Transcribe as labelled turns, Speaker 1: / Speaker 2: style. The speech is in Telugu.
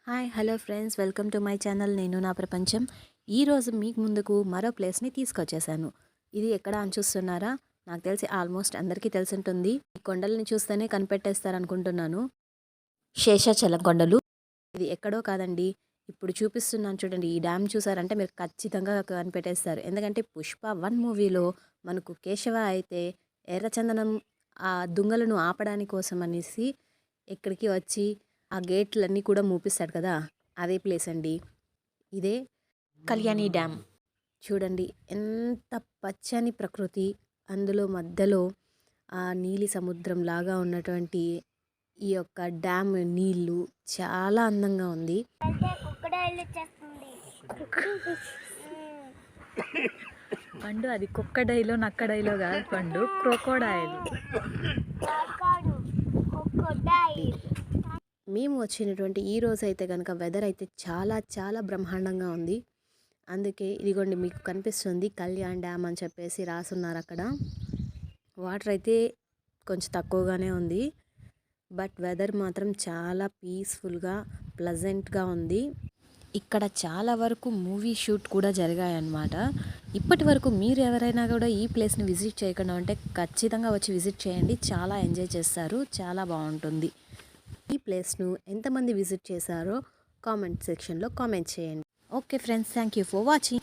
Speaker 1: Hi hello friends, welcome to my channel. నేను నా ప్రపంచం. ఈరోజు మీకు ముందుకు మరో ప్లేస్ని తీసుకొచ్చేసాను. ఇది ఎక్కడ అని చూస్తున్నారా? నాకు తెలిసి ఆల్మోస్ట్ అందరికీ తెలిసి ఉంటుంది. ఈ కొండల్ని చూస్తేనే కనిపెట్టేస్తారనుకుంటున్నాను. శేషాచలం కొండలు. ఇది ఎక్కడో కాదండి, ఇప్పుడు చూపిస్తున్నాను చూడండి. ఈ డ్యామ్ చూసారంటే మీరు ఖచ్చితంగా కనిపెట్టేస్తారు. ఎందుకంటే పుష్ప 1 మూవీలో మనకు కేశవ అయితే ఎర్రచందనం ఆ దుంగలను ఆపడానికి కోసం అనేసి ఇక్కడికి వచ్చి ఆ గేట్లన్నీ కూడా మూపిస్తాడు కదా, అదే ప్లేస్ అండి. ఇదే కళ్యాణి డ్యామ్. చూడండి ఎంత పచ్చని ప్రకృతి, అందులో మధ్యలో ఆ నీలి సముద్రం లాగా ఉన్నటువంటి ఈ యొక్క డ్యామ్ నీళ్ళు చాలా అందంగా ఉంది.
Speaker 2: పండు అది కుక్కడైలో నక్కడైలో కాదు పండు, క్రోకోడైల్.
Speaker 1: మేము వచ్చినటువంటి ఈ రోజు అయితే కనుక వెదర్ అయితే చాలా చాలా బ్రహ్మాండంగా ఉంది. అందుకే ఇదిగోండి మీకు కనిపిస్తుంది కళ్యాణ్ డ్యామ్ అని చెప్పేసి రాసున్నారు అక్కడ. వాటర్ అయితే కొంచెం తక్కువగానే ఉంది, బట్ వెదర్ మాత్రం చాలా పీస్ఫుల్గా ప్లజెంట్గా ఉంది. ఇక్కడ చాలా వరకు మూవీ షూట్ కూడా జరిగాయన్నమాట. ఇప్పటి వరకు మీరు ఎవరైనా కూడా ఈ ప్లేస్ని విజిట్ చేయకుండా ఉంటే ఖచ్చితంగా వచ్చి విజిట్ చేయండి. చాలా ఎంజాయ్ చేస్తారు, చాలా బాగుంటుంది. ఈ ప్లేస్ను ఎంతమంది విజిట్ చేశారో కామెంట్ సెక్షన్లో కామెంట్ చేయండి. Okay friends, thank you for watching.